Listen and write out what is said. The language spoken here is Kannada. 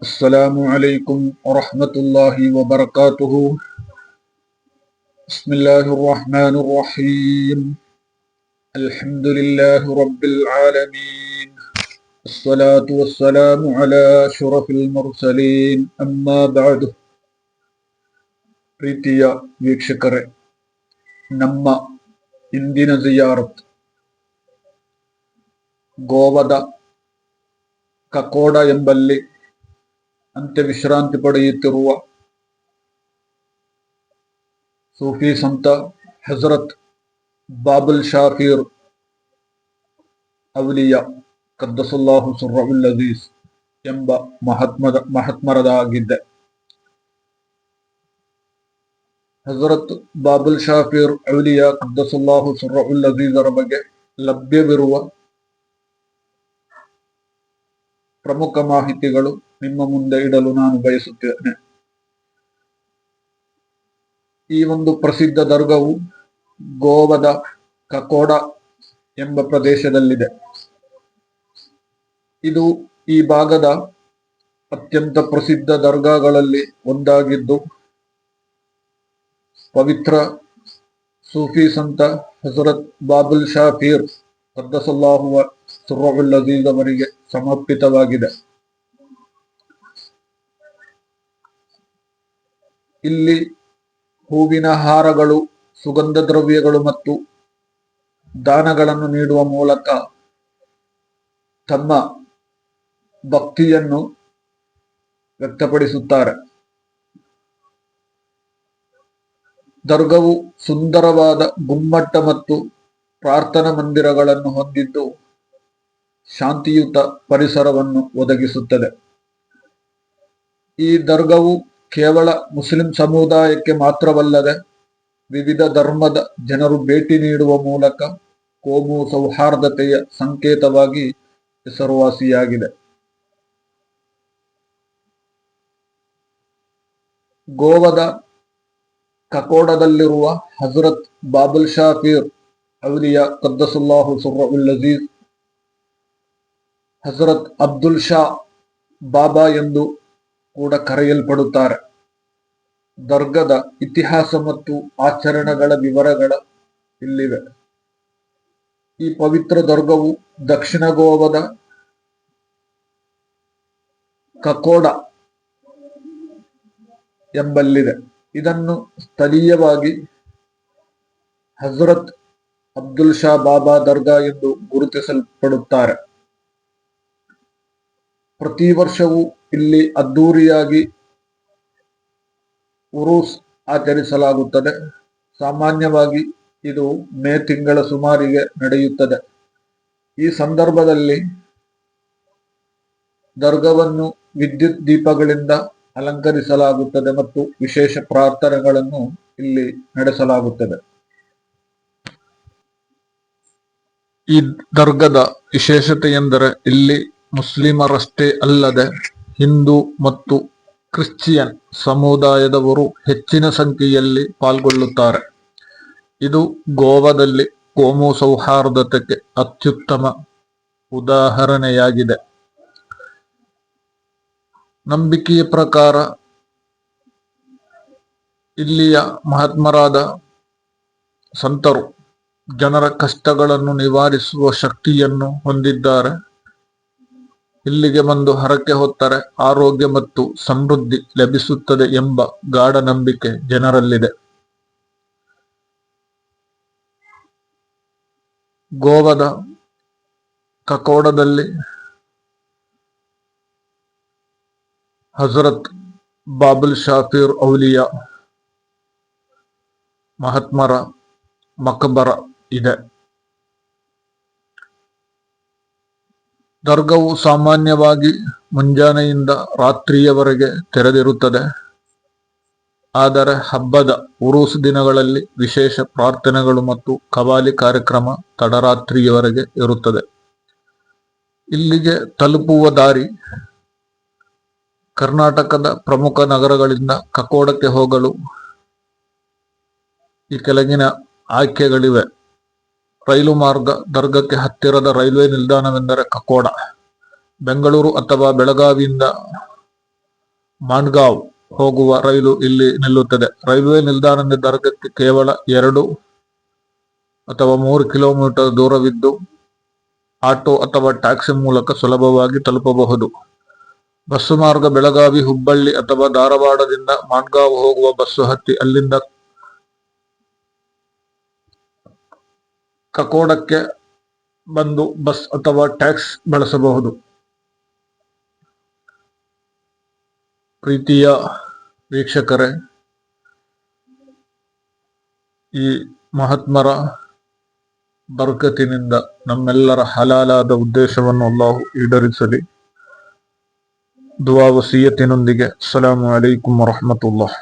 السلام عليكم ورحمة الله وبركاته. بسم الله الرحمن الرحيم. الحمد لله رب العالمين. الصلاة والسلام على أشرف المرسلين. أما بعد. ಪ್ರೀತಿಯ ವೀಕ್ಷಕರೇ, ನಮ್ಮ ಇಂದಿನ ಜಿಯಾರತ್ ಗೋವಾದ ಕಕೋಡ ಎಂಬಲ್ಲಿ ಅಂತ್ಯವಿಶ್ರಾಂತಿ ಪಡೆಯುತ್ತಿರುವ ಸೂಫಿ ಸಂತ ಹಜರತ್ ಬಾಬುಲ್ ಶಾಫೀರ್ ಅವಲಿಯಾ ಕದ್ದಸುಲ್ಲಾಹು ಸುರ್ರವುಲ್ ಅಜೀಜ್ ಎಂಬ ಮಹಾತ್ಮರದಾಗಿದ್ದೆ. ಹಜರತ್ ಬಾಬುಲ್ ಶಾಫೀರ್ ಅವಲಿಯಾ ಕದ್ದಸುಲ್ಲಾಹು ಸುರ್ರವುಲ್ ಅಜೀಜರ ಬಗ್ಗೆ ಲಭ್ಯವಿರುವ ಪ್ರಮುಖ ಮಾಹಿತಿಗಳು ನಿಮ್ಮ ಮುಂದೆ ಇಡಲು ನಾನು ಬಯಸುತ್ತೇನೆ. ಈ ಒಂದು ಪ್ರಸಿದ್ಧ ದರ್ಗವು ಗೋವಾದ ಕಕೋಡ ಎಂಬ ಪ್ರದೇಶದಲ್ಲಿದೆ. ಇದು ಈ ಭಾಗದ ಅತ್ಯಂತ ಪ್ರಸಿದ್ಧ ದರ್ಗಾಗಳಲ್ಲಿ ಒಂದಾಗಿದ್ದು, ಪವಿತ್ರ ಸೂಫಿ ಸಂತ ಹಜರತ್ ಬಾಬುಲ್ ಶಾಫೀರ್ ಕದ್ದಸುಲ್ಲಾಹು ಸುರ್ರವುಲ್ ಅಜೀಜ್ ಅವರಿಗೆ ಸಮರ್ಪಿತವಾಗಿದೆ. ಇಲ್ಲಿ ಹೂವಿನ ಹಾರಗಳು, ಸುಗಂಧ ದ್ರವ್ಯಗಳು ಮತ್ತು ದಾನಗಳನ್ನು ನೀಡುವ ಮೂಲಕ ತಮ್ಮ ಭಕ್ತಿಯನ್ನು ವ್ಯಕ್ತಪಡಿಸುತ್ತಾರೆ. ದರ್ಗವು ಸುಂದರವಾದ ಗುಮ್ಮಟ ಮತ್ತು ಪ್ರಾರ್ಥನಾ ಮಂದಿರಗಳನ್ನು ಹೊಂದಿದ್ದು ಶಾಂತಿಯುತ ಪರಿಸರವನ್ನು ಒದಗಿಸುತ್ತದೆ. ಈ ದರ್ಗವು ಕೇವಲ ಮುಸ್ಲಿಂ ಸಮುದಾಯಕ್ಕೆ ಮಾತ್ರವಲ್ಲದೆ ವಿವಿಧ ಧರ್ಮದ ಜನರು ಭೇಟಿ ನೀಡುವ ಮೂಲಕ ಕೋಮು ಸೌಹಾರ್ದತೆಯ ಸಂಕೇತವಾಗಿ ಹೆಸರುವಾಸಿಯಾಗಿದೆ. ಗೋವಾದ ಕಕೋಡದಲ್ಲಿರುವ ಹಜರತ್ ಬಾಬುಲ್ ಶಾಫೀರ್ ಅವಲಿಯಾ ಕದ್ದಸುಲ್ಲಾಹು ಸುರ್ರವುಲ್ ಅಜೀಜ್ ಹಜರತ್ ಅಬ್ದುಲ್ ಶಾ ಬಾಬಾ ಎಂದು ಕೂಡ ಕರೆಯಲ್ಪಡುತ್ತಾರೆ. ದರ್ಗದ ಇತಿಹಾಸ ಮತ್ತು ಆಚರಣೆಗಳ ವಿವರಗಳ ಇಲ್ಲಿವೆ. ಈ ಪವಿತ್ರ ದರ್ಗವು ದಕ್ಷಿಣ ಗೋವಾದ ಕಕೋಡ ಎಂಬಲ್ಲಿದೆ. ಇದನ್ನು ಸ್ಥಳೀಯವಾಗಿ ಹಜರತ್ ಅಬ್ದುಲ್ ಶಾ ಬಾಬಾ ದರ್ಗಾ ಎಂದು ಗುರುತಿಸಲ್ಪಡುತ್ತಾರೆ. ಪ್ರತಿ ವರ್ಷವೂ ಇಲ್ಲಿ ಅದ್ದೂರಿಯಾಗಿ ಉರೂಸ್ ಆಚರಿಸಲಾಗುತ್ತದೆ. ಸಾಮಾನ್ಯವಾಗಿ ಇದು ಮೇ ತಿಂಗಳ ಸುಮಾರಿಗೆ ನಡೆಯುತ್ತದೆ. ಈ ಸಂದರ್ಭದಲ್ಲಿ ದರ್ಗವನ್ನು ವಿದ್ಯುತ್ ದೀಪಗಳಿಂದ ಅಲಂಕರಿಸಲಾಗುತ್ತದೆ ಮತ್ತು ವಿಶೇಷ ಪ್ರಾರ್ಥನೆಗಳನ್ನು ಇಲ್ಲಿ ನಡೆಸಲಾಗುತ್ತದೆ. ಈ ದರ್ಗದ ವಿಶೇಷತೆ ಎಂದರೆ ಇಲ್ಲಿ ಮುಸ್ಲಿಮರಷ್ಟೇ ಅಲ್ಲದೆ ಹಿಂದೂ ಮತ್ತು ಕ್ರಿಶ್ಚಿಯನ್ ಸಮುದಾಯದವರು ಹೆಚ್ಚಿನ ಸಂಖ್ಯೆಯಲ್ಲಿ ಪಾಲ್ಗೊಳ್ಳುತ್ತಾರೆ. ಇದು ಗೋವಾದಲ್ಲಿ ಕೋಮು ಸೌಹಾರ್ದತೆಗೆ ಅತ್ಯುತ್ತಮ ಉದಾಹರಣೆಯಾಗಿದೆ. ನಂಬಿಕೆಯ ಪ್ರಕಾರ ಇಲ್ಲಿಯ ಮಹಾತ್ಮರಾದ ಸಂತರು ಜನರ ಕಷ್ಟಗಳನ್ನು ನಿವಾರಿಸುವ ಶಕ್ತಿಯನ್ನು ಹೊಂದಿದ್ದಾರೆ. ಇಲ್ಲಿಗೆ ಬಂದು ಹರಕೆ ಹೊತ್ತರೆ ಆರೋಗ್ಯ ಮತ್ತು ಸಮೃದ್ಧಿ ಲಭಿಸುತ್ತದೆ ಎಂಬ ಗಾಢ ನಂಬಿಕೆ ಜನರಲ್ಲಿದೆ. ಗೋವಾದ ಕಕೋಡದಲ್ಲಿ ಹಜರತ್ ಬಾಬುಲ್ ಶಾಫೀರ್ ಔಲಿಯಾ ಮಹಾತ್ಮರ ಮಕಬರ ಇದೆ. ದರ್ಗವು ಸಾಮಾನ್ಯವಾಗಿ ಮುಂಜಾನೆಯಿಂದ ರಾತ್ರಿಯವರೆಗೆ ತೆರೆದಿರುತ್ತದೆ. ಆದರೆ ಹಬ್ಬದ ಉರೂಸ್ ದಿನಗಳಲ್ಲಿ ವಿಶೇಷ ಪ್ರಾರ್ಥನೆಗಳು ಮತ್ತು ಕವಾಲಿ ಕಾರ್ಯಕ್ರಮ ತಡರಾತ್ರಿಯವರೆಗೆ ಇರುತ್ತದೆ. ಇಲ್ಲಿಗೆ ತಲುಪುವ ದಾರಿ ಕರ್ನಾಟಕದ ಪ್ರಮುಖ ನಗರಗಳಿಂದ ಕಕೋಡಕ್ಕೆ ಹೋಗಲು ಈ ಕೆಳಗಿನ ಆಯ್ಕೆಗಳಿವೆ. ರೈಲು ಮಾರ್ಗ. ದರ್ಗಕ್ಕೆ ಹತ್ತಿರದ ರೈಲ್ವೆ ನಿಲ್ದಾಣವೆಂದರೆ ಕಕೋಡ. ಬೆಂಗಳೂರು ಅಥವಾ ಬೆಳಗಾವಿಯಿಂದ ಮಾಂಡ್ಗಾಂವ್ ಹೋಗುವ ರೈಲು ಇಲ್ಲಿ ನಿಲ್ಲುತ್ತದೆ. ರೈಲ್ವೆ ನಿಲ್ದಾಣದಿಂದ ದರ್ಗಕ್ಕೆ ಕೇವಲ 2 ಅಥವಾ 3 ಕಿಲೋಮೀಟರ್ ದೂರವಿದ್ದು ಆಟೋ ಅಥವಾ ಟ್ಯಾಕ್ಸಿ ಮೂಲಕ ಸುಲಭವಾಗಿ ತಲುಪಬಹುದು. ಬಸ್ಸು ಮಾರ್ಗ ಬೆಳಗಾವಿ, ಹುಬ್ಬಳ್ಳಿ ಅಥವಾ ಧಾರವಾಡದಿಂದ ಮಾಂಡ್ಗಾಂವ್ ಹೋಗುವ ಬಸ್ಸು ಹತ್ತಿ ಅಲ್ಲಿಂದ ಕಕೋಡಕ್ಕೆ ಬಂದು ಬಸ್ ಅಥವಾ ಟ್ಯಾಕ್ಸಿ ಬಳಸಬಹುದು. ಪ್ರೀತಿಯ ವೀಕ್ಷಕರೇ, ಈ ಮಹಾತ್ಮರ ಬರ್ಕತಿನಿಂದ ನಮ್ಮೆಲ್ಲರ ಹಲಾಲಾದ ಉದ್ದೇಶವನ್ನು ಅಲ್ಲಾಹು ಈಡೇರಿಸಲಿ. ದುವಾ ವಸಿಯತಿನೊಂದಿಗೆ ಅಸ್ಸಲಾಮು ಅಲೈಕುಂ ವರಹಮತುಲ್ಲಾಹ್.